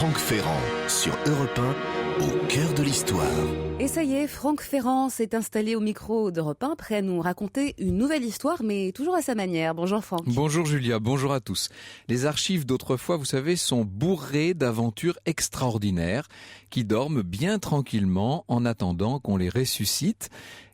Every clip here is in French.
Franck Ferrand sur Europe 1, au cœur de l'histoire. Et ça y est, Franck Ferrand s'est installé au micro d'Europe 1, prêt à nous raconter une nouvelle histoire, mais toujours à sa manière. Bonjour Franck. Bonjour Julia, bonjour à tous. Les archives d'autrefois, vous savez, sont bourrées d'aventures extraordinaires qui dorment bien tranquillement en attendant qu'on les ressuscite.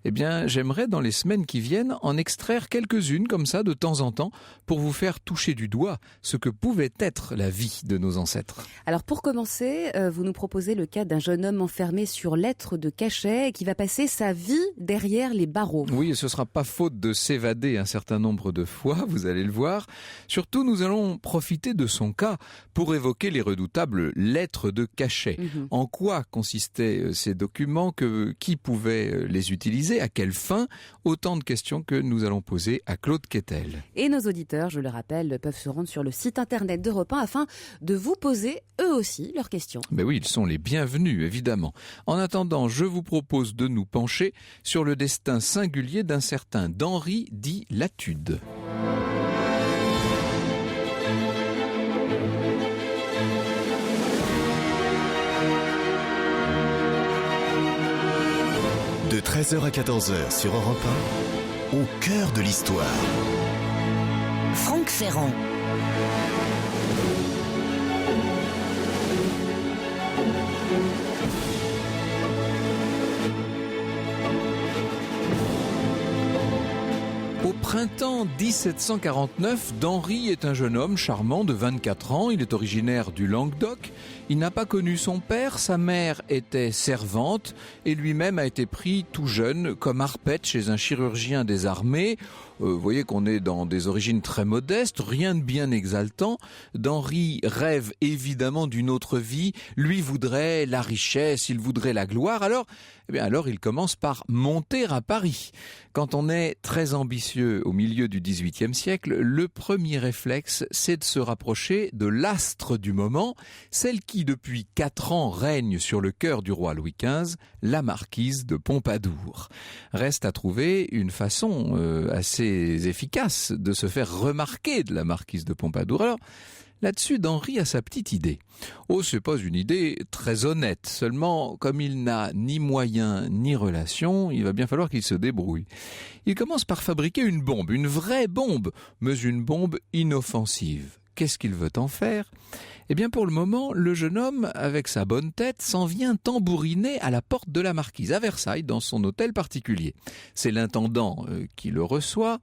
Eh bien, j'aimerais dans les semaines qui viennent en extraire quelques-unes comme ça de temps en temps pour vous faire toucher du doigt ce que pouvait être la vie de nos ancêtres. Alors pour commencer, vous nous proposez le cas d'un jeune homme enfermé sur lettres de cachet et qui va passer sa vie derrière les barreaux. Oui, et ce sera pas faute de s'évader un certain nombre de fois, vous allez le voir. Surtout, nous allons profiter de son cas pour évoquer les redoutables lettres de cachet. En quoi consistaient ces documents, qui pouvait les utiliser, à quelle fin? Autant de questions que nous allons poser à Claude Quetel. Et nos auditeurs, je le rappelle, peuvent se rendre sur le site internet d'Europe 1 afin de vous poser eux aussi leurs questions. Mais oui, ils sont les bienvenus, évidemment. En attendant, je vous propose de nous pencher sur le destin singulier d'un certain d'Henri dit Latude. De 13h à 14h sur Europe 1, au cœur de l'histoire. Franck Ferrand. Au printemps 1749, d'Henri est un jeune homme charmant de 24 ans. Il est originaire du Languedoc. Il n'a pas connu son père, sa mère était servante et lui-même a été pris tout jeune comme arpète chez un chirurgien des armées. Vous voyez qu'on est dans des origines très modestes, rien de bien exaltant. d'Henri rêve évidemment d'une autre vie. Lui voudrait la richesse, il voudrait la gloire. Alors il commence par monter à Paris. Quand on est très ambitieux au milieu du XVIIIe siècle, le premier réflexe, c'est de se rapprocher de l'astre du moment, celle qui depuis 4 ans règne sur le cœur du roi Louis XV, la marquise de Pompadour. Reste à trouver une façon assez efficace de se faire remarquer de la marquise de Pompadour. Alors, là-dessus, d'Henri a sa petite idée. Oh, c'est pas une idée très honnête. Seulement, comme il n'a ni moyens ni relations, il va bien falloir qu'il se débrouille. Il commence par fabriquer une bombe, une vraie bombe, mais une bombe inoffensive. Qu'est-ce qu'il veut en faire? Eh bien, pour le moment, le jeune homme, avec sa bonne tête, s'en vient tambouriner à la porte de la marquise, à Versailles, dans son hôtel particulier. C'est l'intendant qui le reçoit.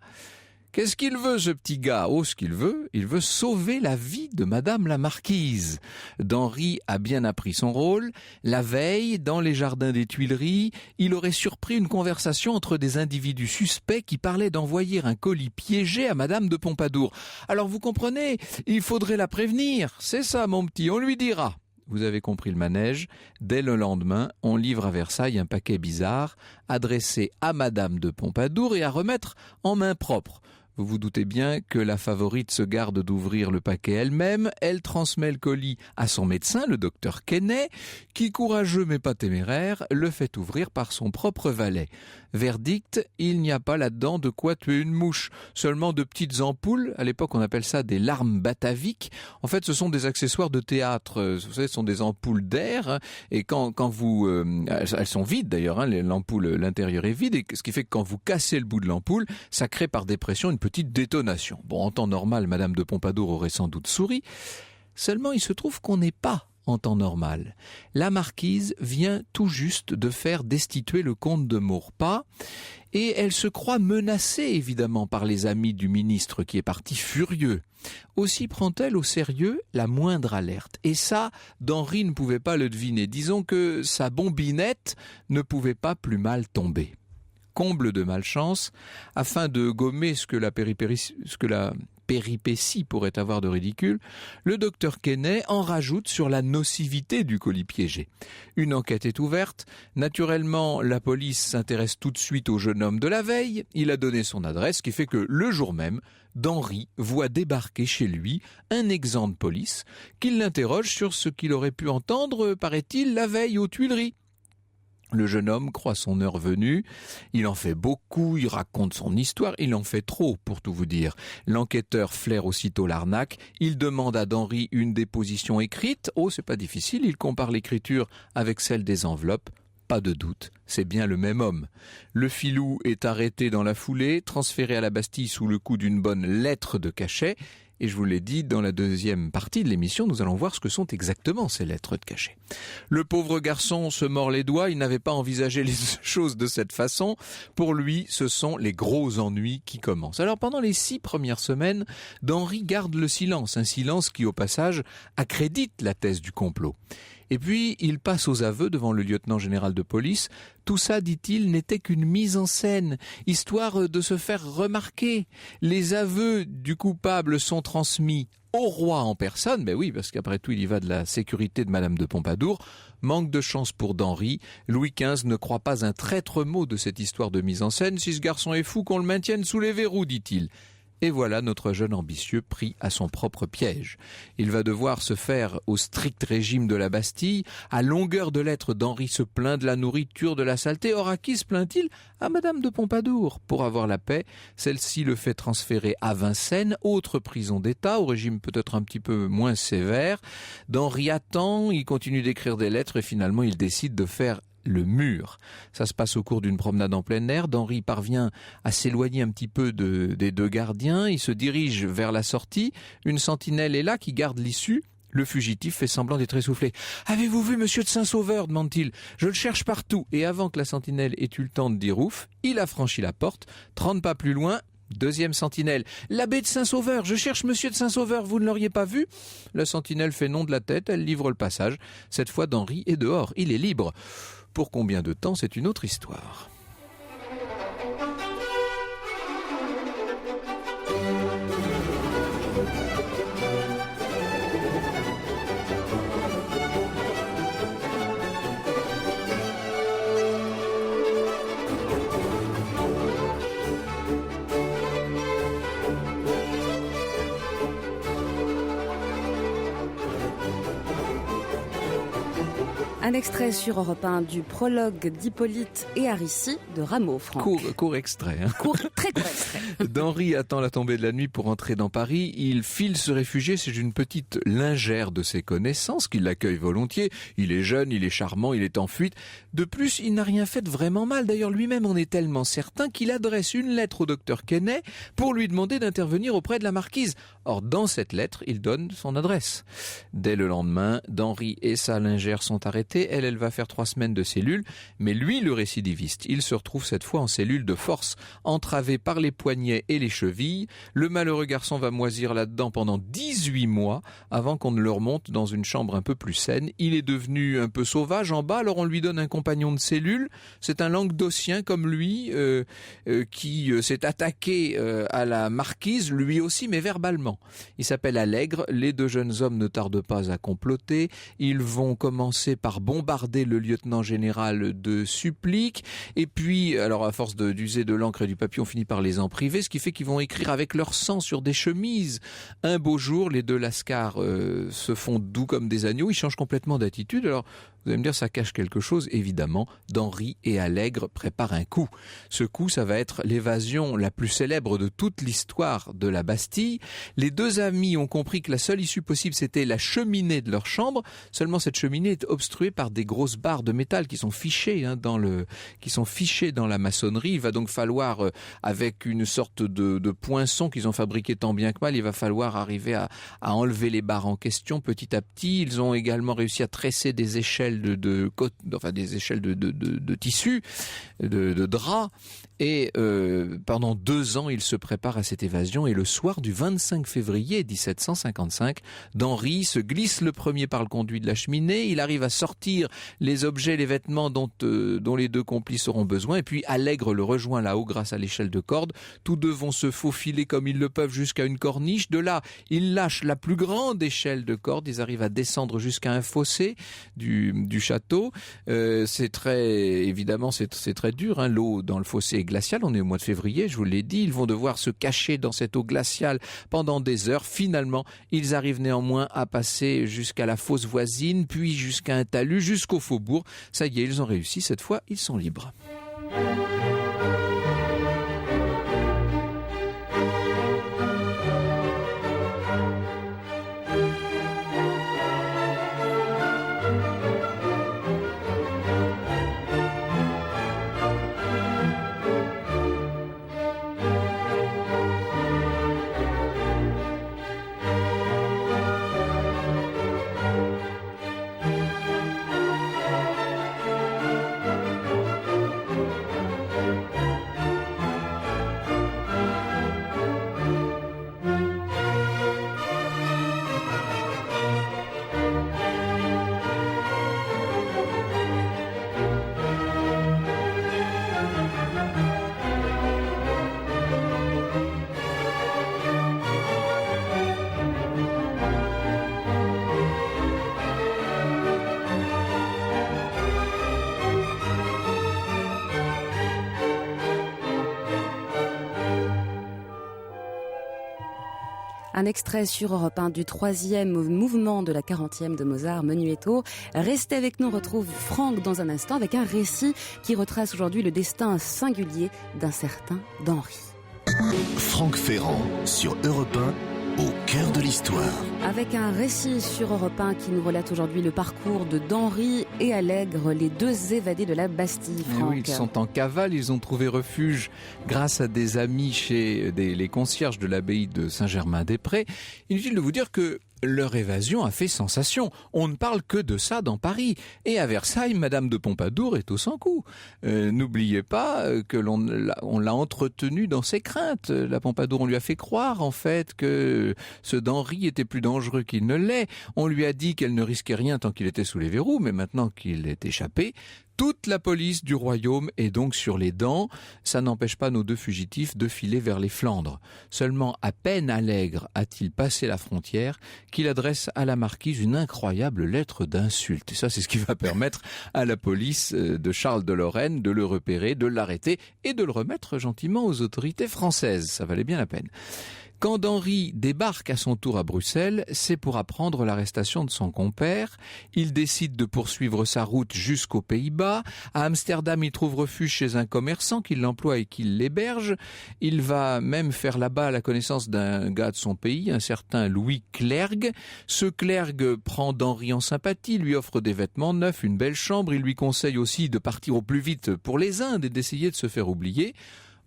Qu'est-ce qu'il veut, ce petit gars? Oh, ce qu'il veut, il veut sauver la vie de Madame la Marquise. d'Henri a bien appris son rôle. La veille, dans les jardins des Tuileries, il aurait surpris une conversation entre des individus suspects qui parlaient d'envoyer un colis piégé à Madame de Pompadour. Alors vous comprenez, il faudrait la prévenir. C'est ça, mon petit, on lui dira. Vous avez compris le manège. Dès le lendemain, on livre à Versailles un paquet bizarre, adressé à Madame de Pompadour et à remettre en main propre. Vous vous doutez bien que la favorite se garde d'ouvrir le paquet elle-même. Elle transmet le colis à son médecin, le docteur Quesnay, qui, courageux mais pas téméraire, le fait ouvrir par son propre valet. Verdict, il n'y a pas là-dedans de quoi tuer une mouche. Seulement de petites ampoules, à l'époque on appelle ça des larmes bataviques. En fait, ce sont des accessoires de théâtre. Vous savez, ce sont des ampoules d'air. Et quand vous... elles sont vides d'ailleurs, l'ampoule, l'intérieur est vide. Et ce qui fait que quand vous cassez le bout de l'ampoule, ça crée par dépression une petite détonation. Bon, en temps normal, Madame de Pompadour aurait sans doute souri. Seulement, il se trouve qu'on n'est pas en temps normal. La marquise vient tout juste de faire destituer le comte de Maurepas et elle se croit menacée évidemment par les amis du ministre qui est parti furieux. Aussi prend-elle au sérieux la moindre alerte. Et ça, d'Henri ne pouvait pas le deviner. Disons que sa bombinette ne pouvait pas plus mal tomber. Comble de malchance, afin de gommer ce que la péripétie pourrait avoir de ridicule, le docteur Quesnay en rajoute sur la nocivité du colis piégé. Une enquête est ouverte. Naturellement, la police s'intéresse tout de suite au jeune homme de la veille. Il a donné son adresse, ce qui fait que le jour même, d'Henri voit débarquer chez lui un exempt de police qui l'interroge sur ce qu'il aurait pu entendre, paraît-il, la veille aux Tuileries. Le jeune homme croit son heure venue, il en fait beaucoup, il raconte son histoire, il en fait trop pour tout vous dire. L'enquêteur flaire aussitôt l'arnaque, il demande à d'Henri une déposition écrite. Oh, c'est pas difficile, il compare l'écriture avec celle des enveloppes. Pas de doute, c'est bien le même homme. Le filou est arrêté dans la foulée, transféré à la Bastille sous le coup d'une bonne lettre de cachet. Et je vous l'ai dit, dans la deuxième partie de l'émission, nous allons voir ce que sont exactement ces lettres de cachet. Le pauvre garçon se mord les doigts, il n'avait pas envisagé les choses de cette façon. Pour lui, ce sont les gros ennuis qui commencent. Alors pendant les 6 premières semaines, d'Henri garde le silence, un silence qui au passage accrédite la thèse du complot. Et puis, il passe aux aveux devant le lieutenant général de police. Tout ça, dit-il, n'était qu'une mise en scène, histoire de se faire remarquer. Les aveux du coupable sont transmis au roi en personne. Ben oui, parce qu'après tout, il y va de la sécurité de Madame de Pompadour. Manque de chance pour d'Henri. Louis XV ne croit pas un traître mot de cette histoire de mise en scène. Si ce garçon est fou, qu'on le maintienne sous les verrous, dit-il. Et voilà notre jeune ambitieux pris à son propre piège. Il va devoir se faire au strict régime de la Bastille. À longueur de lettres, d'Henri se plaint de la nourriture, de la saleté. Or, à qui se plaint-il ? À Madame de Pompadour. Pour avoir la paix, celle-ci le fait transférer à Vincennes, autre prison d'État, au régime peut-être un petit peu moins sévère. D'Henri attend, il continue d'écrire des lettres et finalement il décide de faire le mur. Ça se passe au cours d'une promenade en plein air. d'Henri parvient à s'éloigner un petit peu des 2 gardiens. Il se dirige vers la sortie. Une sentinelle est là qui garde l'issue. Le fugitif fait semblant d'être essoufflé. « Avez-vous vu monsieur de Saint-Sauveur » demande-t-il. « Je le cherche partout. » Et avant que la sentinelle ait eu le temps de dire ouf, il a franchi la porte. 30 pas plus loin, deuxième sentinelle. « L'abbé de Saint-Sauveur, je cherche monsieur de Saint-Sauveur, vous ne l'auriez pas vu ?» La sentinelle fait non de la tête, elle livre le passage. Cette fois, d'Henri est dehors, il est libre. Pour combien de temps, c'est une autre histoire. Un extrait sur Europe 1 du prologue d'Hippolyte et Aricie de Rameau, Franck. Court extrait. Très court extrait. d'Henri attend la tombée de la nuit pour entrer dans Paris. Il file se réfugier chez une petite lingère de ses connaissances qui l'accueille volontiers. Il est jeune, il est charmant, il est en fuite. De plus, il n'a rien fait de vraiment mal. D'ailleurs, lui-même en est tellement certain qu'il adresse une lettre au docteur Quesnay pour lui demander d'intervenir auprès de la marquise. Or, dans cette lettre, il donne son adresse. Dès le lendemain, d'Henri et sa lingère sont arrêtés. Elle va faire 3 semaines de cellule. Mais lui, le récidiviste, il se retrouve cette fois en cellule de force, entravé par les poignets et les chevilles. Le malheureux garçon va moisir là-dedans pendant 18 mois avant qu'on ne le remonte dans une chambre un peu plus saine. Il est devenu un peu sauvage en bas, alors on lui donne un compagnon de cellule. C'est un languedocien comme lui qui s'est attaqué à la marquise, lui aussi, mais verbalement. Il s'appelle Allègre. Les 2 jeunes hommes ne tardent pas à comploter. Ils vont commencer par bombarder le lieutenant général de suppliques. Et puis, alors à force d'user de l'encre et du papier, on finit par les en priver, ce qui fait qu'ils vont écrire avec leur sang sur des chemises. Un beau jour, les 2 lascars se font doux comme des agneaux. Ils changent complètement d'attitude. Alors, vous allez me dire, ça cache quelque chose, évidemment. d'Henri et Allègre préparent un coup. Ce coup, ça va être l'évasion la plus célèbre de toute l'histoire de la Bastille. Les 2 amis ont compris que la seule issue possible, c'était la cheminée de leur chambre. Seulement, cette cheminée est obstruée par des grosses barres de métal qui sont fichées dans la maçonnerie. Il va donc falloir, avec une sorte de poinçon qu'ils ont fabriqué tant bien que mal, il va falloir arriver à enlever les barres en question petit à petit. Ils ont également réussi à tresser des échelles de tissu, de drap. Et pendant 2 ans, il se prépare à cette évasion. Et le soir du 25 février 1755, d'Henri se glisse le premier par le conduit de la cheminée. Il arrive à sortir les objets, les vêtements dont les 2 complices auront besoin. Et puis Allègre le rejoint là-haut grâce à l'échelle de corde. Tous 2 vont se faufiler comme ils le peuvent jusqu'à une corniche. De là, ils lâchent la plus grande échelle de corde. Ils arrivent à descendre jusqu'à un fossé du château. C'est très dur. Hein. L'eau dans le fossé est glaciale. On est au mois de février, je vous l'ai dit. Ils vont devoir se cacher dans cette eau glaciale pendant des heures. Finalement, ils arrivent néanmoins à passer jusqu'à la fosse voisine, puis jusqu'à un talus. rue jusqu'au faubourg. Ça y est, ils ont réussi. Cette fois, ils sont libres. Un extrait sur Europe 1 du 3e mouvement de la 40e de Mozart, Menuetto. Restez avec nous, on retrouve Franck dans un instant avec un récit qui retrace aujourd'hui le destin singulier d'un certain d'Henri. Franck Ferrand sur Europe 1, au cœur de l'histoire. Avec un récit sur Europe 1 qui nous relate aujourd'hui le parcours d'Henri et Allègre, les deux évadés de la Bastille, Franck. Oui, ils sont en cavale, ils ont trouvé refuge grâce à des amis chez les concierges de l'abbaye de Saint-Germain-des-Prés. Inutile de vous dire que leur évasion a fait sensation. On ne parle que de ça dans Paris. Et à Versailles, Madame de Pompadour est au sans-coup. N'oubliez pas que l'on l'a entretenue dans ses craintes. La Pompadour, on lui a fait croire en fait que ce d'Henri était plus dangereux qu'il ne l'est. On lui a dit qu'elle ne risquait rien tant qu'il était sous les verrous, mais maintenant qu'il est échappé, toute la police du royaume est donc sur les dents. Ça n'empêche pas nos deux fugitifs de filer vers les Flandres. Seulement, à peine Allègre a-t-il passé la frontière qu'il adresse à la marquise une incroyable lettre d'insulte. Et ça, c'est ce qui va permettre à la police de Charles de Lorraine de le repérer, de l'arrêter et de le remettre gentiment aux autorités françaises. Ça valait bien la peine. Quand Henri débarque à son tour à Bruxelles, c'est pour apprendre l'arrestation de son compère. Il décide de poursuivre sa route jusqu'aux Pays-Bas. À Amsterdam, il trouve refuge chez un commerçant qui l'emploie et qui l'héberge. Il va même faire là-bas la connaissance d'un gars de son pays, un certain Louis Clergue. Ce Clergue prend d'Henri en sympathie, lui offre des vêtements neufs, une belle chambre. Il lui conseille aussi de partir au plus vite pour les Indes et d'essayer de se faire oublier.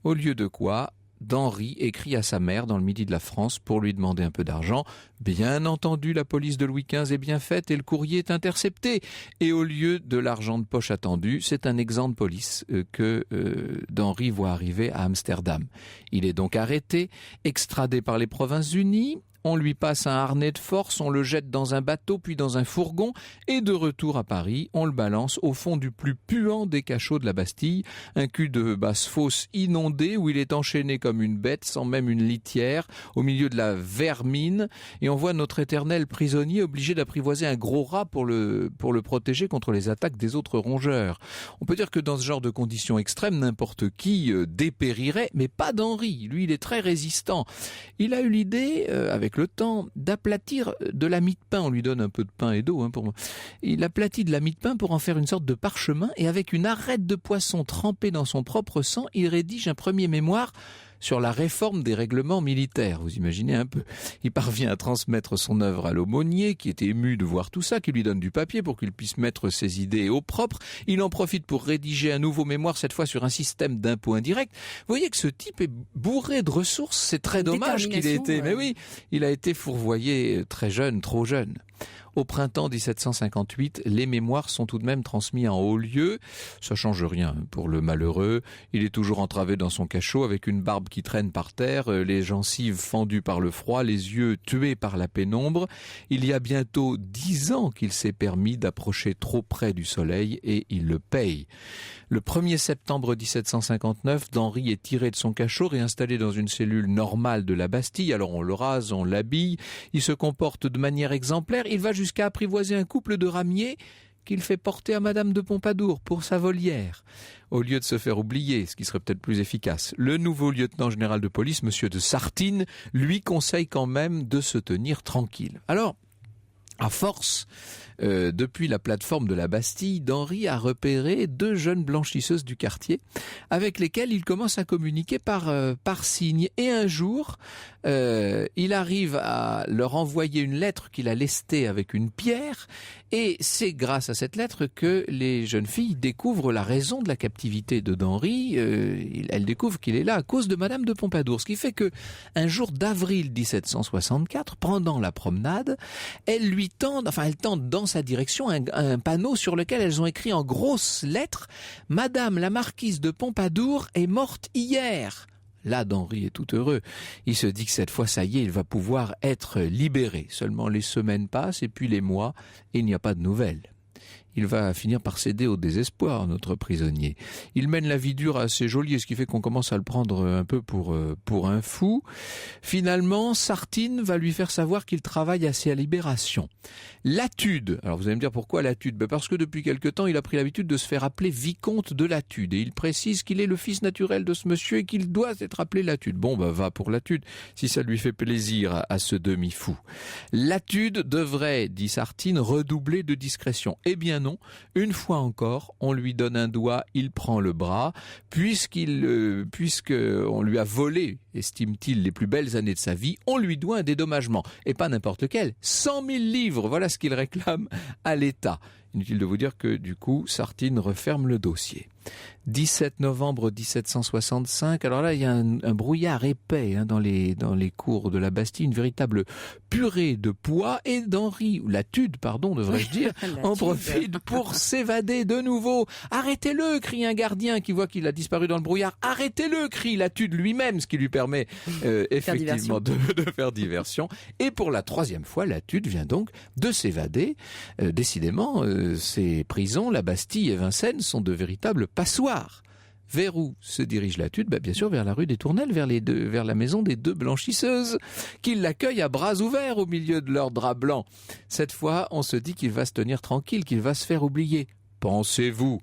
Au lieu de quoi, d'Henri écrit à sa mère dans le midi de la France pour lui demander un peu d'argent. Bien entendu, la police de Louis XV est bien faite et le courrier est intercepté. Et au lieu de l'argent de poche attendu, c'est un exempt de police que d'Henri voit arriver à Amsterdam. Il est donc arrêté, extradé par les Provinces-Unies. On lui passe un harnais de force, on le jette dans un bateau, puis dans un fourgon, et de retour à Paris, on le balance au fond du plus puant des cachots de la Bastille, un cul de basse-fosse inondé où il est enchaîné comme une bête, sans même une litière, au milieu de la vermine, et on voit notre éternel prisonnier obligé d'apprivoiser un gros rat pour le protéger contre les attaques des autres rongeurs. On peut dire que dans ce genre de conditions extrêmes, n'importe qui dépérirait, mais pas d'Henri. Lui, il est très résistant. Il a eu l'idée, avec le temps, d'aplatir de la mie de pain. On lui donne un peu de pain et d'eau. Il aplatit de la mie de pain pour en faire une sorte de parchemin, et avec une arête de poisson trempée dans son propre sang, il rédige un premier mémoire sur la réforme des règlements militaires. Vous imaginez un peu. Il parvient à transmettre son œuvre à l'aumônier, qui est ému de voir tout ça, qui lui donne du papier pour qu'il puisse mettre ses idées au propre. Il en profite pour rédiger un nouveau mémoire, cette fois sur un système d'impôt indirect. Vous voyez que ce type est bourré de ressources. C'est très dommage qu'il ait été... Mais oui, il a été fourvoyé très jeune, trop jeune. Au printemps 1758, les mémoires sont tout de même transmis en haut lieu. Ça change rien pour le malheureux. Il est toujours entravé dans son cachot avec une barbe qui traîne par terre, les gencives fendues par le froid, les yeux tués par la pénombre. Il y a bientôt 10 ans qu'il s'est permis d'approcher trop près du soleil et il le paye. Le 1er septembre 1759, d'Henri est tiré de son cachot, réinstallé dans une cellule normale de la Bastille. Alors on le rase, on l'habille, il se comporte de manière exemplaire. Il va jusqu'à apprivoiser un couple de ramiers qu'il fait porter à Madame de Pompadour pour sa volière. Au lieu de se faire oublier, ce qui serait peut-être plus efficace, le nouveau lieutenant général de police, monsieur de Sartine, lui conseille quand même de se tenir tranquille. Alors, à force depuis la plateforme de la Bastille, d'Henri a repéré 2 jeunes blanchisseuses du quartier avec lesquelles il commence à communiquer par signe. Et un jour, il arrive à leur envoyer une lettre qu'il a lestée avec une pierre, et c'est grâce à cette lettre que les jeunes filles découvrent la raison de la captivité de d'Henri. Elles découvrent qu'il est là à cause de Madame de Pompadour, ce qui fait que un jour d'avril 1764, pendant la promenade, elles tendent dans sa direction un panneau sur lequel elles ont écrit en grosses lettres « Madame la marquise de Pompadour est morte hier ». Là, d'Henri est tout heureux. Il se dit que cette fois, ça y est, il va pouvoir être libéré. Seulement les semaines passent et puis les mois, et il n'y a pas de nouvelles. Il va finir par céder au désespoir, notre prisonnier. Il mène la vie dure à ses geôliers, ce qui fait qu'on commence à le prendre un peu pour un fou. Finalement, Sartine va lui faire savoir qu'il travaille à sa libération. Latude. Alors vous allez me dire pourquoi Latude ? Parce que depuis quelque temps, il a pris l'habitude de se faire appeler vicomte de Latude. Et il précise qu'il est le fils naturel de ce monsieur et qu'il doit être appelé Latude. Bon, va pour Latude, si ça lui fait plaisir à ce demi-fou. Latude devrait, dit Sartine, redoubler de discrétion. Eh bien non, une fois encore, on lui donne un doigt, il prend le bras, puisqu'on lui a volé, estime-t-il, les plus belles années de sa vie, on lui doit un dédommagement. Et pas n'importe lequel, 100 000 livres, voilà ce qu'il réclame à l'État. Inutile de vous dire que du coup, Sartine referme le dossier. 17 novembre 1765, alors là il y a un brouillard épais dans les cours de la Bastille, une véritable purée de pois, et d'Henri, ou Latude, pardon, devrais-je dire, en profite pour s'évader de nouveau. « Arrêtez-le » crie un gardien qui voit qu'il a disparu dans le brouillard. « Arrêtez-le » crie Latude lui-même, ce qui lui permet effectivement de faire diversion. Et pour la 3e fois, Latude vient donc de s'évader. Décidément, ces prisons, la Bastille et Vincennes, sont de véritables passoires. Vers où se dirige Latude ? Bien sûr vers la rue des Tournelles, vers la maison des 2 blanchisseuses, qui l'accueillent à bras ouverts au milieu de leurs draps blancs. Cette fois, on se dit qu'il va se tenir tranquille, qu'il va se faire oublier. Pensez-vous ?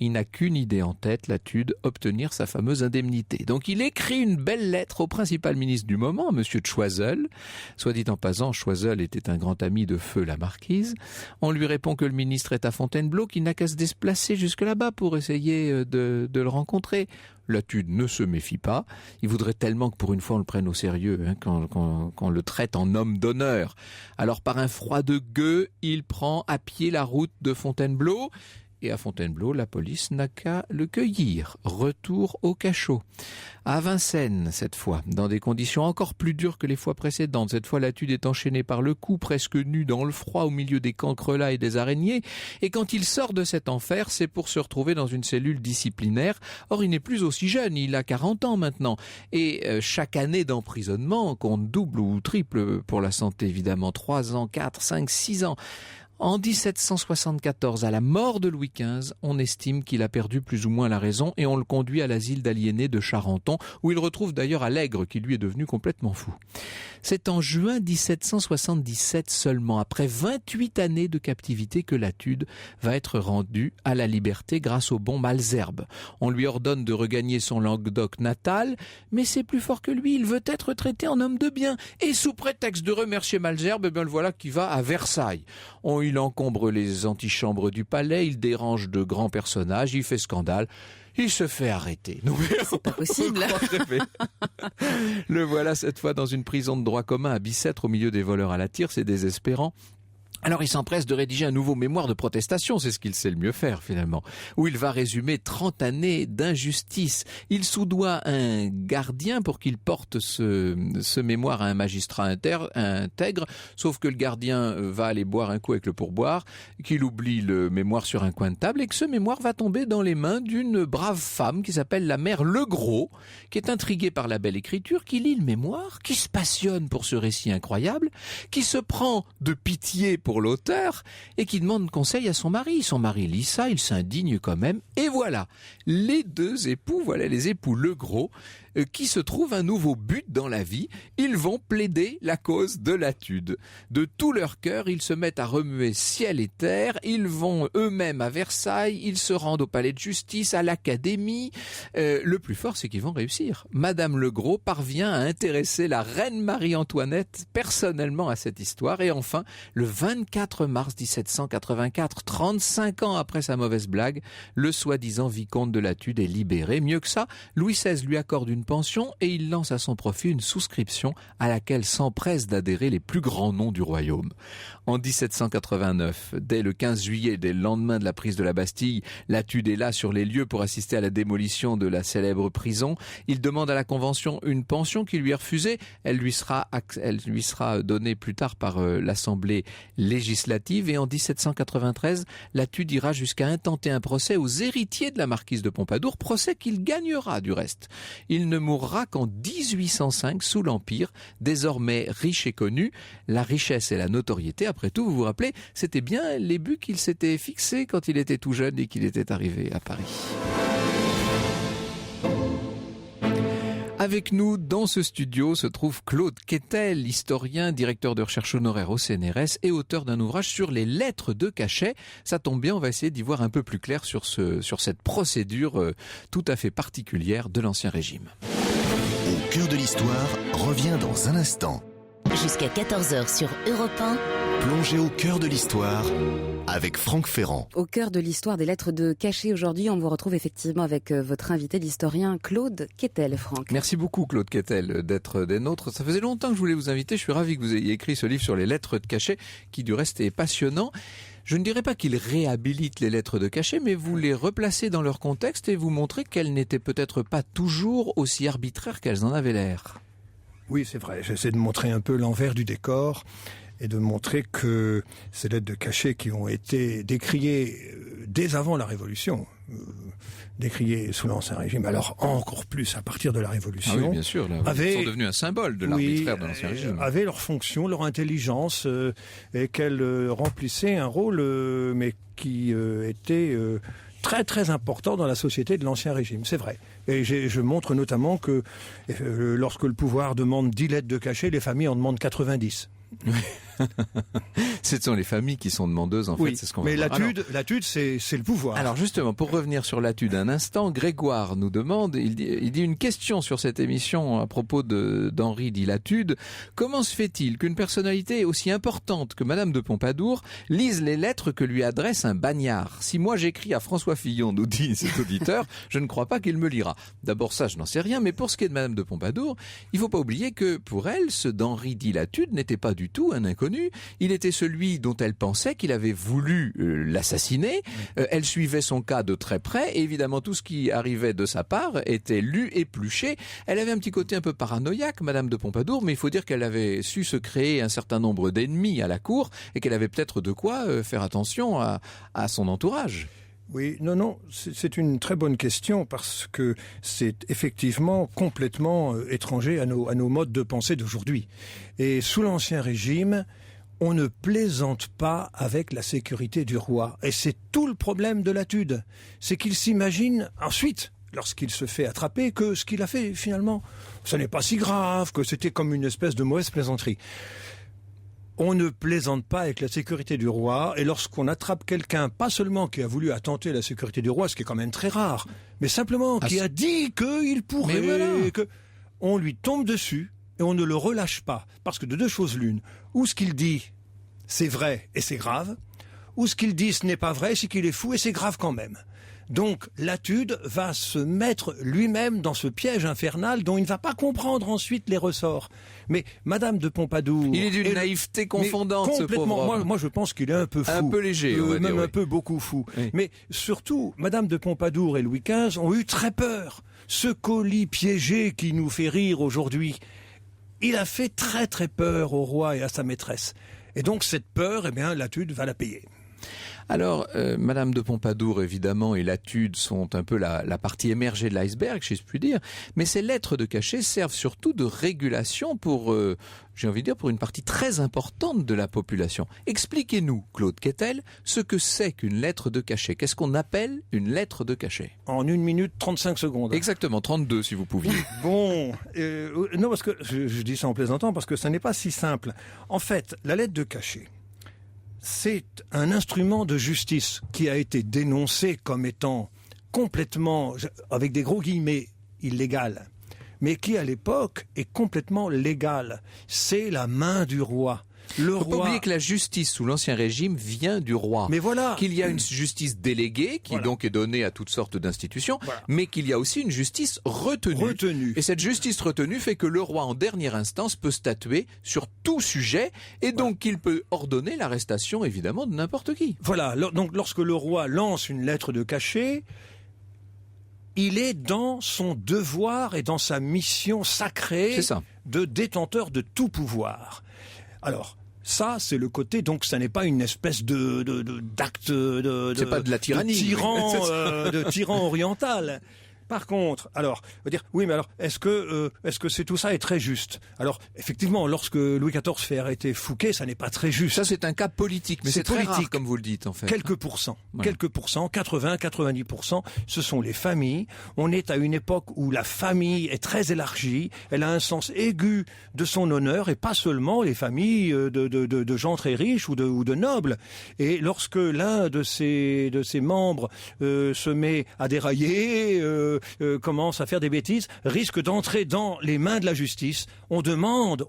Il n'a qu'une idée en tête, Latude, obtenir sa fameuse indemnité. Donc il écrit une belle lettre au principal ministre du moment, M. de Choiseul. Soit dit en passant, Choiseul était un grand ami de feu la marquise. On lui répond que le ministre est à Fontainebleau, qu'il n'a qu'à se déplacer jusque là-bas pour essayer de le rencontrer. Latude ne se méfie pas. Il voudrait tellement que pour une fois on le prenne au sérieux, qu'on le traite en homme d'honneur. Alors par un froid de gueux, il prend à pied la route de Fontainebleau. Et à Fontainebleau, la police n'a qu'à le cueillir. Retour au cachot. À Vincennes, cette fois, dans des conditions encore plus dures que les fois précédentes. Cette fois, Latude est enchaîné par le cou, presque nu dans le froid, au milieu des cancrelats et des araignées. Et quand il sort de cet enfer, c'est pour se retrouver dans une cellule disciplinaire. Or, il n'est plus aussi jeune, il a 40 ans maintenant. Et chaque année d'emprisonnement compte double ou triple pour la santé, évidemment. 3 ans, 4, 5, 6 ans. En 1774, à la mort de Louis XV, on estime qu'il a perdu plus ou moins la raison et on le conduit à l'asile d'aliénés de Charenton, où il retrouve d'ailleurs Allègre, qui lui est devenu complètement fou. C'est en juin 1777 seulement, après 28 années de captivité, que Latude va être rendu à la liberté grâce au bon Malesherbes. On lui ordonne de regagner son Languedoc natal, mais c'est plus fort que lui, il veut être traité en homme de bien. Et sous prétexte de remercier Malesherbes, le voilà qui va à Versailles. Il encombre les antichambres du palais, il dérange de grands personnages, il fait scandale. Il se fait arrêter. C'est pas possible. Le voilà cette fois dans une prison de droit commun à Bicêtre, au milieu des voleurs à la tire, c'est désespérant. Alors il s'empresse de rédiger un nouveau mémoire de protestation, c'est ce qu'il sait le mieux faire finalement, où il va résumer 30 années d'injustice. Il soudoie un gardien pour qu'il porte ce mémoire à un magistrat intègre, sauf que le gardien va aller boire un coup avec le pourboire, qu'il oublie le mémoire sur un coin de table et que ce mémoire va tomber dans les mains d'une brave femme qui s'appelle la mère Legros, qui est intriguée par la belle écriture, qui lit le mémoire, qui se passionne pour ce récit incroyable, qui se prend de pitié pour l'auteur et qui demande conseil à son mari. Son mari lit ça, il s'indigne quand même et voilà, les 2 époux, voilà les époux Legros qui se trouvent un nouveau but dans la vie. Ils vont plaider la cause de Latude. De tout leur cœur, ils se mettent à remuer ciel et terre. Ils vont eux-mêmes à Versailles. Ils se rendent au palais de justice, à l'académie. Le plus fort, c'est qu'ils vont réussir. Madame Legros parvient à intéresser la reine Marie-Antoinette personnellement à cette histoire. Et enfin, le 24 mars 1784, 35 ans après sa mauvaise blague, le soi-disant vicomte de Latude est libéré. Mieux que ça, Louis XVI lui accorde une pension et il lance à son profit une souscription à laquelle s'empressent d'adhérer les plus grands noms du royaume. En 1789, dès le 15 juillet, dès le lendemain de la prise de la Bastille, Latude est là sur les lieux pour assister à la démolition de la célèbre prison. Il demande à la Convention une pension qui lui est refusée. Elle lui sera donnée plus tard par l'Assemblée législative. Et en 1793, Latude ira jusqu'à intenter un procès aux héritiers de la marquise de Pompadour, procès qu'il gagnera du reste. Il ne mourra qu'en 1805 sous l'Empire, désormais riche et connu. La richesse et la notoriété, après tout, vous vous rappelez, c'était bien les buts qu'il s'était fixés quand il était tout jeune et qu'il était arrivé à Paris. Avec nous, dans ce studio, se trouve Claude Quettel, historien, directeur de recherche honoraire au CNRS et auteur d'un ouvrage sur les lettres de cachet. Ça tombe bien, on va essayer d'y voir un peu plus clair sur cette procédure tout à fait particulière de l'Ancien Régime. Au cœur de l'histoire revient dans un instant. Jusqu'à 14h sur Europe 1. Plongez au cœur de l'histoire avec Franck Ferrand. Au cœur de l'histoire des lettres de cachet, aujourd'hui, on vous retrouve effectivement avec votre invité, l'historien Claude Quettel, Franck. Merci beaucoup, Claude Quettel, d'être des nôtres. Ça faisait longtemps que je voulais vous inviter. Je suis ravi que vous ayez écrit ce livre sur les lettres de cachet, qui du reste est passionnant. Je ne dirais pas qu'il réhabilite les lettres de cachet, mais vous les replacez dans leur contexte et vous montrez qu'elles n'étaient peut-être pas toujours aussi arbitraires qu'elles en avaient l'air. Oui, c'est vrai. J'essaie de montrer un peu l'envers du décor et de montrer que ces lettres de cachet qui ont été décriées dès avant la Révolution, décriées sous l'Ancien Régime, alors encore plus à partir de la Révolution. Ah oui, bien sûr, là, ils sont devenus un symbole de l'arbitraire de l'Ancien Régime. Avaient leur fonction, leur intelligence, et qu'elles remplissaient un rôle, mais qui était très très important dans la société de l'Ancien Régime, c'est vrai. Et je montre notamment que lorsque le pouvoir demande 10 lettres de cachet, les familles en demandent 90. Ce sont les familles qui sont demandeuses, en fait, c'est ce qu'on va voir. Mais Latude, c'est le pouvoir. Alors justement, pour revenir sur Latude un instant, Grégoire nous demande, il dit une question sur cette émission à propos d'Henri dit Latude. Comment se fait-il qu'une personnalité aussi importante que Madame de Pompadour lise les lettres que lui adresse un bagnard? Si moi j'écris à François Fillon, nous dit cet auditeur, je ne crois pas qu'il me lira. D'abord ça, je n'en sais rien, mais pour ce qui est de Madame de Pompadour, il ne faut pas oublier que pour elle, ce d'Henri dit Latude n'était pas du tout un inconnu. Il était celui dont elle pensait qu'il avait voulu l'assassiner. Elle suivait son cas de très près et évidemment tout ce qui arrivait de sa part était lu, épluché. Elle avait un petit côté un peu paranoïaque, Madame de Pompadour, mais il faut dire qu'elle avait su se créer un certain nombre d'ennemis à la cour et qu'elle avait peut-être de quoi faire attention à son entourage. Oui, non, c'est une très bonne question parce que c'est effectivement complètement étranger à nos modes de pensée d'aujourd'hui. Et sous l'Ancien Régime, on ne plaisante pas avec la sécurité du roi. Et c'est tout le problème de Latude. C'est qu'il s'imagine ensuite, lorsqu'il se fait attraper, que ce qu'il a fait finalement, ce n'est pas si grave, que c'était comme une espèce de mauvaise plaisanterie. On ne plaisante pas avec la sécurité du roi, et lorsqu'on attrape quelqu'un, pas seulement qui a voulu attenter à la sécurité du roi, ce qui est quand même très rare, mais simplement qui a dit qu'il pourrait, on lui tombe dessus, et on ne le relâche pas. Parce que de deux choses l'une, ou ce qu'il dit, c'est vrai et c'est grave, ou ce qu'il dit, ce n'est pas vrai, c'est qu'il est fou et c'est grave quand même. Donc, Latude va se mettre lui-même dans ce piège infernal dont il ne va pas comprendre ensuite les ressorts. Mais Madame de Pompadour... Il est d'une naïveté confondante, ce pauvre homme. Moi, je pense qu'il est un peu fou. Un peu léger, on va même dire, un peu beaucoup fou. Oui. Mais surtout, Madame de Pompadour et Louis XV ont eu très peur. Ce colis piégé qui nous fait rire aujourd'hui, il a fait très très peur au roi et à sa maîtresse. Et donc, cette peur, Latude va la payer. Alors, Madame de Pompadour, évidemment, et Latude sont un peu la partie émergée de l'iceberg, si je puis dire. Mais ces lettres de cachet servent surtout de régulation pour, j'ai envie de dire, pour une partie très importante de la population. Expliquez-nous, Claude Quetel, ce que c'est qu'une lettre de cachet. Qu'est-ce qu'on appelle une lettre de cachet? En 1 minute 35 secondes. Exactement, 32 si vous pouviez. Bon, non, parce que je dis ça en plaisantant, parce que ça n'est pas si simple. En fait, la lettre de cachet, c'est un instrument de justice qui a été dénoncé comme étant complètement, avec des gros guillemets, illégal, mais qui à l'époque est complètement légal. C'est la main du roi. Le Faut roi... pas oublier que la justice sous l'Ancien Régime vient du roi. Mais voilà. Qu'il y a une justice déléguée qui Voilà. donc est donnée à toutes sortes d'institutions, Voilà. mais qu'il y a aussi une justice retenue. Et cette justice retenue fait que le roi en dernière instance peut statuer sur tout sujet et donc qu'il peut ordonner l'arrestation évidemment de n'importe qui. Voilà, donc lorsque le roi lance une lettre de cachet, il est dans son devoir et dans sa mission sacrée C'est ça. de détenteur de tout pouvoir. Alors, ça, c'est le côté, donc ça n'est pas une espèce d'acte C'est pas de la tyrannie. de tyran oriental. Par contre, alors, on va dire, oui, mais alors, est-ce que c'est tout ça est très juste? Alors, effectivement, lorsque Louis XIV fait arrêter Fouquet, ça n'est pas très juste. Ça c'est un cas politique, mais c'est très rare comme vous le dites en fait. Quelques pourcents, Voilà. quelques pourcents, 80, 90%, ce sont les familles. On est à une époque où la famille est très élargie, elle a un sens aigu de son honneur et pas seulement les familles de gens très riches ou de nobles. Et lorsque l'un de ces membres se met à dérailler, commence à faire des bêtises, risque d'entrer dans les mains de la justice. On demande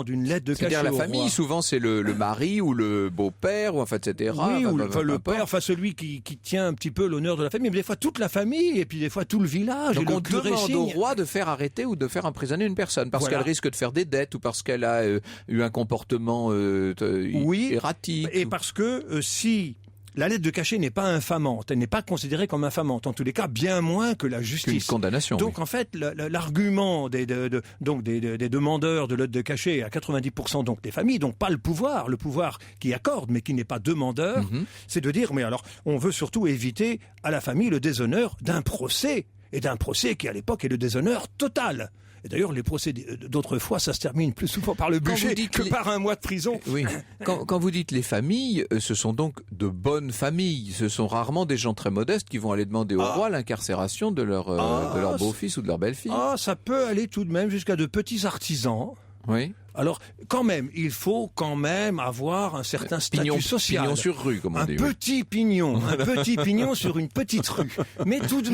une lettre de cachet C'est-à-dire la au famille, roi. souvent c'est le mari ou le beau-père ou enfin etc. Oui, ou Enfin, le père, enfin celui qui tient un petit peu l'honneur de la famille, mais des fois toute la famille, et puis des fois tout le village. Donc et on le curé demande signe. au roi de faire arrêter ou de faire emprisonner une personne parce Voilà. qu'elle risque de faire des dettes ou parce qu'elle a eu un comportement Oui, erratique. Et parce que si la lettre de cachet n'est pas infamante, elle n'est pas considérée comme infamante, en tous les cas bien moins que la Qu'une justice. condamnation. Donc oui. en fait, l'argument des demandeurs de lettres de cachet à 90% donc des familles, donc pas le pouvoir qui accorde mais qui n'est pas demandeur, c'est de dire mais alors on veut surtout éviter à la famille le déshonneur d'un procès, et d'un procès qui à l'époque est le déshonneur total. Et d'ailleurs, les procès d'autrefois, ça se termine plus souvent par le bûcher que par un mois de prison. Oui. Quand vous dites les familles, ce sont donc de bonnes familles. Ce sont rarement des gens très modestes qui vont aller demander au roi l'incarcération de leur beau-fils ou de leur belle-fille. Ah, ça peut aller tout de même jusqu'à de petits artisans. Oui. Alors, quand même, il faut quand même avoir un certain statut social. Pignon sur rue, comme on dit. Petit pignon sur une petite rue. Mais tout de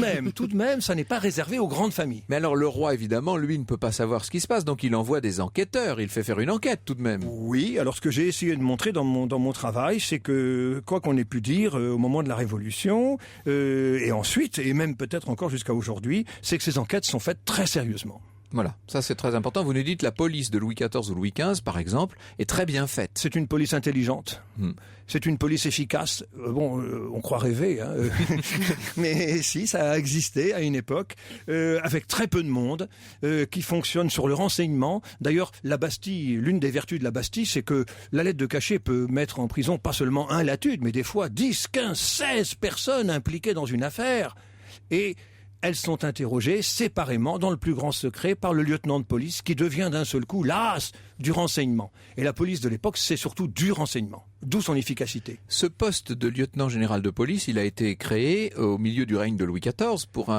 même, ça n'est pas réservé aux grandes familles. Mais alors le roi, évidemment, lui ne peut pas savoir ce qui se passe, donc il envoie des enquêteurs, il fait faire une enquête tout de même. Oui, alors ce que j'ai essayé de montrer dans mon travail, c'est que, quoi qu'on ait pu dire au moment de la Révolution, et ensuite, et même peut-être encore jusqu'à aujourd'hui, c'est que ces enquêtes sont faites très sérieusement. Voilà, ça c'est très important. Vous nous dites la police de Louis XIV ou Louis XV, par exemple, est très bien faite. C'est une police intelligente. C'est une police efficace. On croit rêver, hein. Mais si, ça a existé à une époque, avec très peu de monde, qui fonctionne sur le renseignement. D'ailleurs, la Bastille, l'une des vertus de la Bastille, c'est que la lettre de cachet peut mettre en prison pas seulement un Latude, mais des fois 10, 15, 16 personnes impliquées dans une affaire. Et elles sont interrogées séparément, dans le plus grand secret, par le lieutenant de police qui devient d'un seul coup l'as du renseignement. Et la police de l'époque, c'est surtout du renseignement, d'où son efficacité. Ce poste de lieutenant général de police, il a été créé au milieu du règne de Louis XIV pour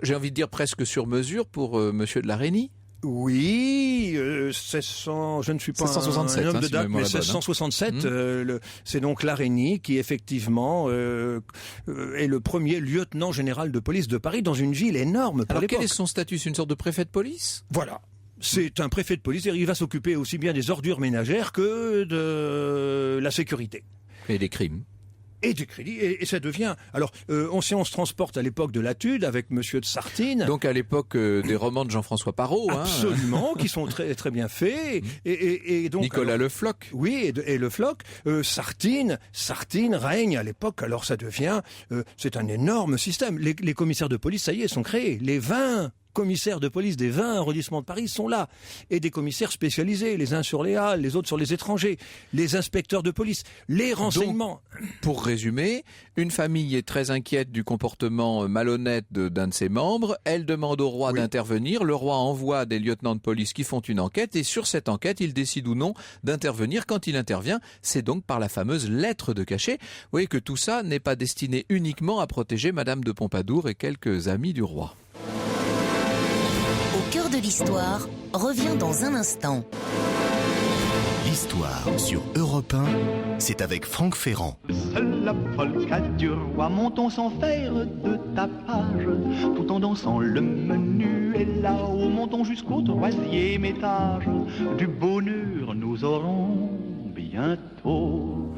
j'ai envie de dire presque sur mesure pour Monsieur de la Reynie. Oui, 1600, je ne suis pas 1667, un homme de si date, ma mémoire mais est bonne, 1667, c'est donc Larigny qui effectivement est le premier lieutenant général de police de Paris dans une ville énorme pour Alors l'époque. quel est son statut? C'est une sorte de préfet de police? Voilà. C'est un préfet de police et il va s'occuper aussi bien des ordures ménagères que de la sécurité. Et des crimes. Et du crédit, et ça devient... Alors, on se transporte à l'époque de Latude avec Monsieur de Sartine. Donc à l'époque des romans de Jean-François Parrot. Absolument, qui sont très, très bien faits. Et donc, Nicolas Le Floch. Oui, et Le Floch. Sartine règne à l'époque, alors ça devient... c'est un énorme système. Les commissaires de police, ça y est, sont créés. Les 20 commissaires de police des 20 arrondissements de Paris sont là. Et des commissaires spécialisés, les uns sur les Halles, les autres sur les étrangers, les inspecteurs de police, les renseignements. Donc, pour résumer, une famille est très inquiète du comportement malhonnête d'un de ses membres. Elle demande au roi d'intervenir. Le roi envoie des lieutenants de police qui font une enquête. Et sur cette enquête, il décide ou non d'intervenir. Quand il intervient, c'est donc par la fameuse lettre de cachet. Vous voyez que tout ça n'est pas destiné uniquement à protéger Madame de Pompadour et quelques amis du roi. Au cœur de l'histoire revient dans un instant. L'histoire sur Europe 1, c'est avec Franck Ferrand. Seule la polka du roi, montons sans faire de tapage, tout en dansant le menu est là-haut, montons jusqu'au 3e étage, du bonheur nous aurons bientôt.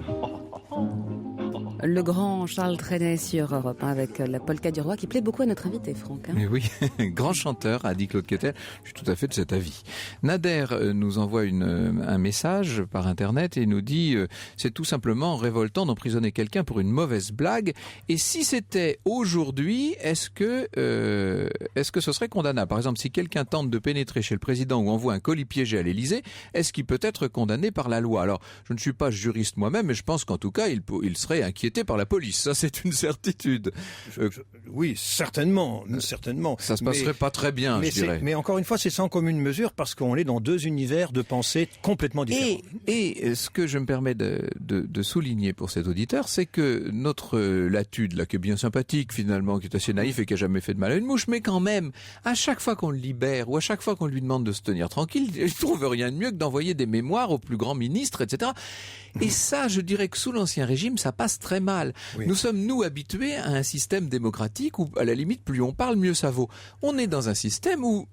Le grand Charles Trenet sur Europe 1 avec la polka du roi qui plaît beaucoup à notre invité Franck. Mais oui, grand chanteur, a dit Claude Quetel. Je suis tout à fait de cet avis. Nader nous envoie un message par internet et nous dit c'est tout simplement révoltant d'emprisonner quelqu'un pour une mauvaise blague. Et si c'était aujourd'hui, est-ce que ce serait condamnable? Par exemple, si quelqu'un tente de pénétrer chez le président ou envoie un colis piégé à l'Élysée, est-ce qu'il peut être condamné par la loi? Alors, je ne suis pas juriste moi-même, mais je pense qu'en tout cas, il serait inquiété par la police. Ça, c'est une certitude. Oui, certainement. Ça se passerait pas très bien, je dirais. Mais encore une fois, c'est sans commune mesure parce qu'on est dans deux univers de pensée complètement différents. Et ce que je me permets de souligner pour cet auditeur, c'est que notre Latude, là, qui est bien sympathique finalement, qui est assez naïf et qui a jamais fait de mal à une mouche, mais quand même, à chaque fois qu'on le libère ou à chaque fois qu'on lui demande de se tenir tranquille, il trouve rien de mieux que d'envoyer des mémoires aux plus grands ministres, etc. Et ça, je dirais que sous l'Ancien Régime, ça passe très mal. Oui. Nous sommes, nous, habitués à un système démocratique où, à la limite, plus on parle, mieux ça vaut. On est dans un système où,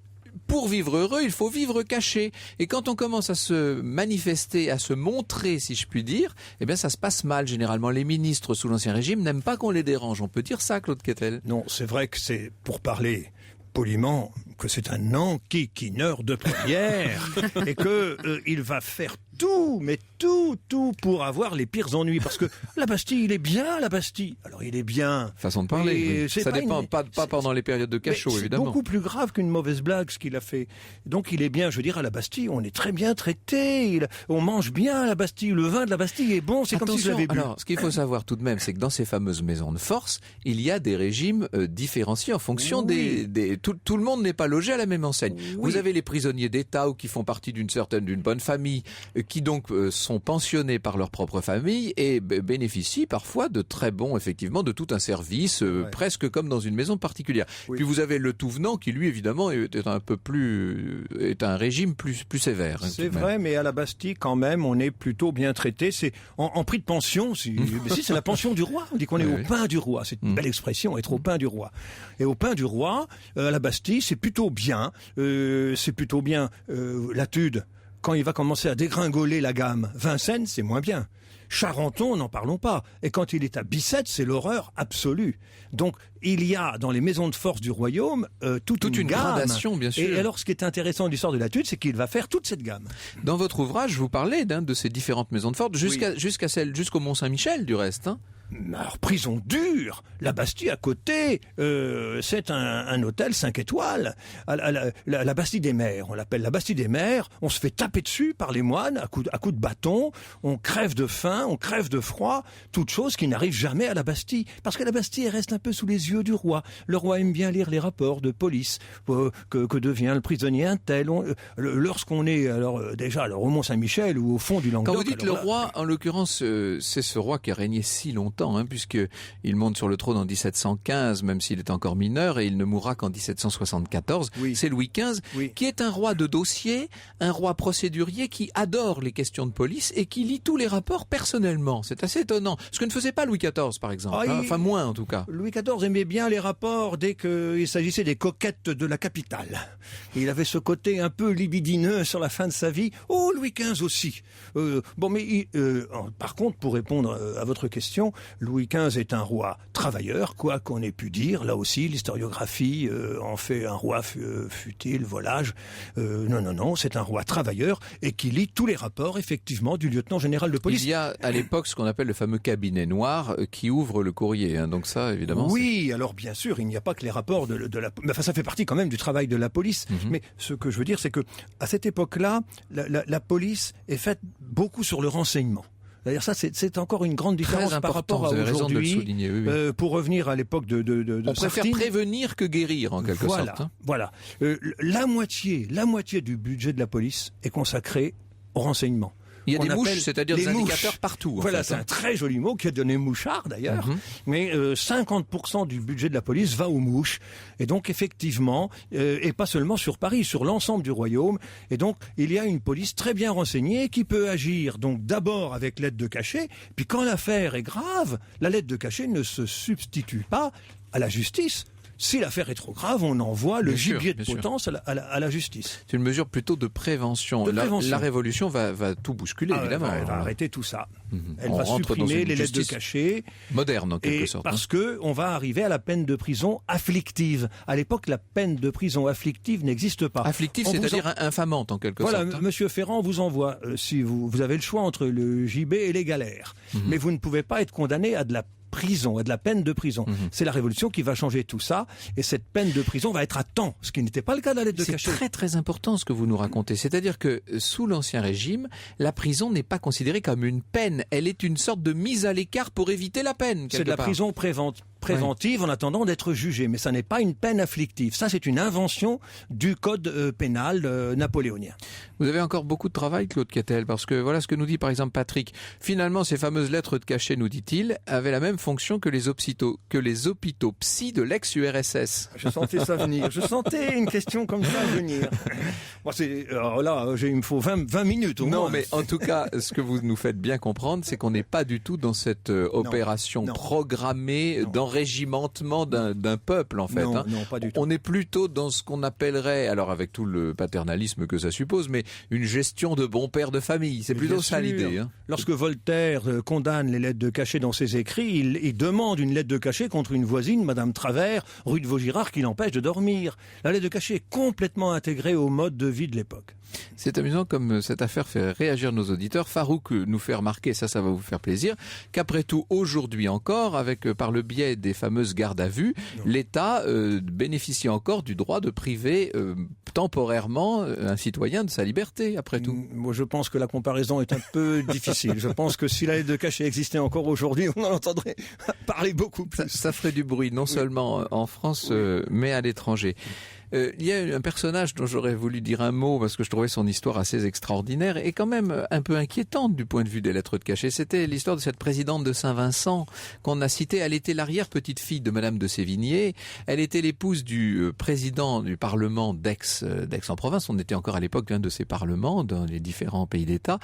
pour vivre heureux, il faut vivre caché. Et quand on commence à se manifester, à se montrer, si je puis dire, eh bien, ça se passe mal. Généralement, les ministres sous l'Ancien Régime n'aiment pas qu'on les dérange. On peut dire ça, Claude Quetel? Non, c'est vrai que c'est, pour parler poliment, que c'est un enquiquineur de première et que il va faire tout, mais tout pour avoir les pires ennuis. Parce que la Bastille, il est bien, la Bastille. Alors, il est bien. Façon de parler. Oui. Ça dépend pas pendant les périodes de cachot, évidemment. C'est beaucoup plus grave qu'une mauvaise blague, ce qu'il a fait. Donc, il est bien. Je veux dire, à la Bastille, on est très bien traité. On mange bien à la Bastille. Le vin de la Bastille est bon. C'est comme si je l'avais bu. Alors, ce qu'il faut savoir tout de même, c'est que dans ces fameuses maisons de force, il y a des régimes différenciés en fonction des tout le monde n'est pas logé à la même enseigne. Oui. Vous avez les prisonniers d'État ou qui font partie d'une bonne famille, qui donc sont pensionnés par leur propre famille et bénéficient parfois de très bons, effectivement, de tout un service, presque comme dans une maison particulière. Oui. Puis vous avez le tout venant qui, lui, évidemment, est un régime plus sévère. C'est vrai, mais à la Bastille, quand même, on est plutôt bien traité. C'est en prix de pension. C'est la pension du roi. On dit qu'on est au pain du roi. C'est une belle expression, être au pain du roi. Et au pain du roi, à la Bastille, c'est plutôt bien. Latude. Quand il va commencer à dégringoler la gamme, Vincennes, c'est moins bien. Charenton, n'en parlons pas. Et quand il est à Bicêtre, c'est l'horreur absolue. Donc, il y a dans les maisons de force du royaume toute une gamme. Gradation, bien sûr. Et alors, ce qui est intéressant de l'histoire de Latude, c'est qu'il va faire toute cette gamme. Dans votre ouvrage, vous parlez de ces différentes maisons de force, jusqu'au Mont-Saint-Michel, du reste. Alors, prison dure. La Bastille à côté, c'est un hôtel 5 étoiles. La Bastille des Mers, on l'appelle la Bastille des Mers. On se fait taper dessus par les moines à coups de bâton. On crève de faim, on crève de froid. Toute chose qui n'arrive jamais à la Bastille. Parce que la Bastille reste un peu sous les yeux du roi. Le roi aime bien lire les rapports de police. Que devient le prisonnier un tel. Lorsqu'on est déjà au Mont-Saint-Michel ou au fond du Languedoc. Quand vous dites roi, en l'occurrence, c'est ce roi qui a régné si longtemps. Puisqu'il monte sur le trône en 1715, même s'il est encore mineur, et il ne mourra qu'en 1774. Oui. C'est Louis XV, qui est un roi de dossier, un roi procédurier qui adore les questions de police et qui lit tous les rapports personnellement. C'est assez étonnant. Ce que ne faisait pas Louis XIV, par exemple. Enfin, moins en tout cas. Louis XIV aimait bien les rapports dès qu'il s'agissait des coquettes de la capitale. Il avait ce côté un peu libidineux sur la fin de sa vie. Louis XV aussi. Par contre, pour répondre à votre question, Louis XV est un roi travailleur, quoi qu'on ait pu dire. Là aussi, l'historiographie en fait un roi futile, volage. Non, c'est un roi travailleur et qui lit tous les rapports, effectivement, du lieutenant général de police. Il y a à l'époque ce qu'on appelle le fameux cabinet noir qui ouvre le courrier. Hein. Donc ça, évidemment... Oui, alors bien sûr, il n'y a pas que les rapports de la... Enfin, ça fait partie quand même du travail de la police. Mais ce que je veux dire, c'est que à cette époque-là, la police est faite beaucoup sur le renseignement. D'ailleurs, ça, c'est encore une grande différence par rapport à aujourd'hui. Oui. Pour revenir à l'époque de on préfère prévenir que guérir, en quelque sorte. Hein. Voilà. La moitié du budget de la police est consacré au renseignement. Il y a des mouches, c'est-à-dire des indicateurs partout. Voilà, c'est un très joli mot qui a donné mouchard d'ailleurs. Mais 50% du budget de la police va aux mouches. Et donc effectivement, et pas seulement sur Paris, sur l'ensemble du royaume. Et donc il y a une police très bien renseignée qui peut agir donc d'abord avec l'aide de cachet. Puis quand l'affaire est grave, la lettre de cachet ne se substitue pas à la justice. Si l'affaire est trop grave, on envoie le gibier de potence à la justice. C'est une mesure plutôt de prévention. La Révolution va tout bousculer, évidemment. Elle va arrêter tout ça. Elle va supprimer les lettres de cachet. Moderne, en quelque sorte. Parce qu'on va arriver à la peine de prison afflictive. À l'époque, la peine de prison afflictive n'existe pas. Afflictive, c'est-à-dire infamante, en quelque sorte. Voilà, Monsieur Ferrand vous envoie, si vous avez le choix entre le gibet et les galères. Mais vous ne pouvez pas être condamné à de la prison, à de la peine de prison. C'est la Révolution qui va changer tout ça, et cette peine de prison va être à temps, ce qui n'était pas le cas de la lettre de cachet. C'est très très important ce que vous nous racontez, c'est-à-dire que sous l'Ancien Régime, la prison n'est pas considérée comme une peine, elle est une sorte de mise à l'écart pour éviter la peine. C'est de la prison préventive en attendant d'être jugé, mais ça n'est pas une peine afflictive. Ça, c'est une invention du code pénal napoléonien. Vous avez encore beaucoup de travail, Claude Quetel, parce que voilà ce que nous dit par exemple Patrick. Finalement, ces fameuses lettres de cachet, nous dit-il, avaient la même fonction que les hôpitaux psy de l'ex-URSS. Je sentais ça venir. Je sentais une question comme ça venir. Moi, il me faut 20 minutes au moins. Non, mais en tout cas, ce que vous nous faites bien comprendre, c'est qu'on n'est pas du tout dans cette opération programmée d'enrégimentement d'un peuple, en fait. Non, pas du tout. On est plutôt dans ce qu'on appellerait, alors avec tout le paternalisme que ça suppose, mais une gestion de bon père de famille. C'est plutôt ça l'idée. Hein. Lorsque Voltaire condamne les lettres de cachet dans ses écrits, il demande une lettre de cachet contre une voisine, Madame Travers, rue de Vaugirard, qui l'empêche de dormir. La lettre de cachet est complètement intégrée au mode de vie de l'époque. C'est amusant comme cette affaire fait réagir nos auditeurs. Farouk nous fait remarquer, ça va vous faire plaisir, qu'après tout, aujourd'hui encore, par le biais des fameuses gardes à vue, l'État bénéficie encore du droit de priver temporairement un citoyen de sa liberté, après tout. Moi, je pense que la comparaison est un peu difficile. Je pense que si la lettre de cachet existait encore aujourd'hui, on en entendrait parler beaucoup plus. Ça ferait du bruit, non seulement en France, mais à l'étranger. Il y a un personnage dont j'aurais voulu dire un mot parce que je trouvais son histoire assez extraordinaire et quand même un peu inquiétante du point de vue des lettres de cachet. C'était l'histoire de cette présidente de Saint-Vincent qu'on a citée. Elle était l'arrière-petite-fille de Madame de Sévigné. Elle était l'épouse du président du Parlement d'Aix-en-Provence. On était encore à l'époque d'un de ces parlements dans les différents pays d'État.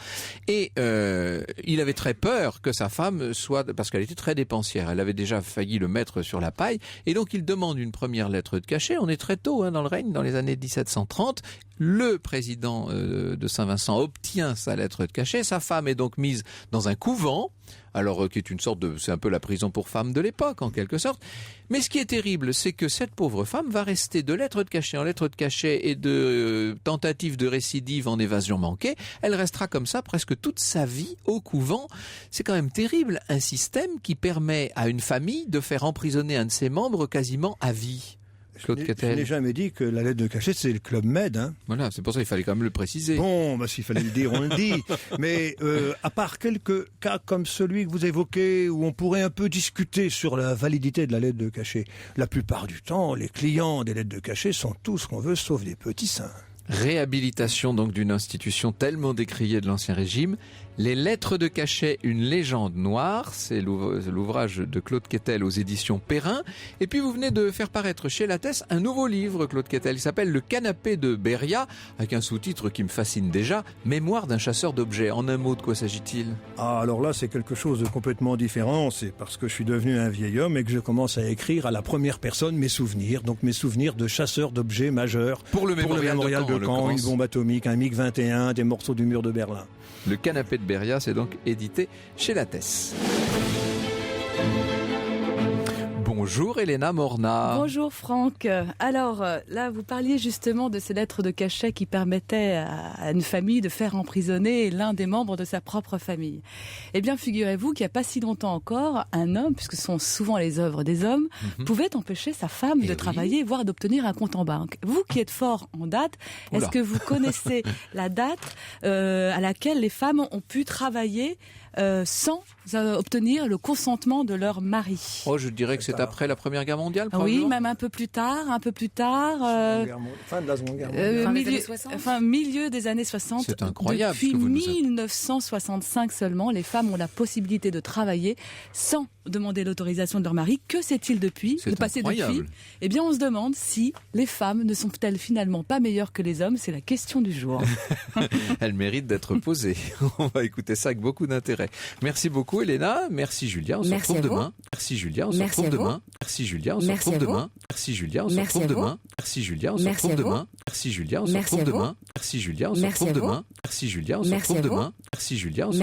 Et il avait très peur que sa femme soit... parce qu'elle était très dépensière. Elle avait déjà failli le mettre sur la paille. Et donc il demande une première lettre de cachet. On est très tôt, dans le règne, dans les années 1730, le président de Saint-Vincent obtient sa lettre de cachet. Sa femme est donc mise dans un couvent, alors qui est une sorte de... c'est un peu la prison pour femmes de l'époque, en quelque sorte. Mais ce qui est terrible, c'est que cette pauvre femme va rester de lettre de cachet en lettre de cachet et de tentative de récidive en évasion manquée. Elle restera comme ça presque toute sa vie au couvent. C'est quand même terrible, un système qui permet à une famille de faire emprisonner un de ses membres quasiment à vie. Je n'ai jamais dit que la lettre de cachet, c'est le Club Med. Hein. Voilà, c'est pour ça qu'il fallait quand même le préciser. Bon, s'il fallait le dire, on le dit. Mais à part quelques cas comme celui que vous évoquez, où on pourrait un peu discuter sur la validité de la lettre de cachet, la plupart du temps, les clients des lettres de cachet sont tout ce qu'on veut, sauf des petits seins. Réhabilitation donc d'une institution tellement décriée de l'Ancien Régime. Les lettres de cachet, une légende noire, c'est l'ouvrage de Claude Quetel aux éditions Perrin. Et puis vous venez de faire paraître chez Lattès un nouveau livre, Claude Quetel, il s'appelle Le canapé de Beria, avec un sous-titre qui me fascine déjà, Mémoire d'un chasseur d'objets. En un mot, de quoi s'agit-il ? Ah, alors là, c'est quelque chose de complètement différent. C'est parce que je suis devenu un vieil homme et que je commence à écrire à la première personne mes souvenirs. Donc mes souvenirs de chasseur d'objets majeurs. Pour le mémorial de Caen, une bombe atomique, un MiG-21, des morceaux du mur de Berlin. Le canapé de Beria, c'est donc édité chez Lattès. Bonjour Elena Morna. Bonjour Franck. Alors là, vous parliez justement de ces lettres de cachet qui permettaient à une famille de faire emprisonner l'un des membres de sa propre famille. Eh bien, figurez-vous qu'il n'y a pas si longtemps encore, un homme, puisque ce sont souvent les œuvres des hommes, pouvait empêcher sa femme de travailler, voire d'obtenir un compte en banque. Vous qui êtes fort en date, est-ce que vous connaissez la date à laquelle les femmes ont pu travailler sans obtenir le consentement de leur mari? Oh, je dirais que c'est après la Première Guerre mondiale, Oui, probablement. même un peu plus tard. Fin de la Seconde Guerre mondiale. Milieu des années 60. C'est incroyable ce Depuis que vous nous dites. 1965 seulement, les femmes ont la possibilité de travailler sans demander l'autorisation de leur mari. Que s'est-il depuis? C'est incroyable. Depuis? Eh bien, on se demande si les femmes ne sont-elles finalement pas meilleures que les hommes. C'est la question du jour. Elle mérite d'être posée. On va écouter ça avec beaucoup d'intérêt. Merci beaucoup Elena, merci Julia, on se retrouve demain. Merci Julia, on se retrouve demain. Merci Julia, on se retrouve demain. Merci Julia, on se retrouve demain. Merci Julia, on se retrouve demain. Merci Julia, on se retrouve demain. Merci Julia, on se retrouve demain. Merci Julia, on se retrouve demain. Merci Julia, on se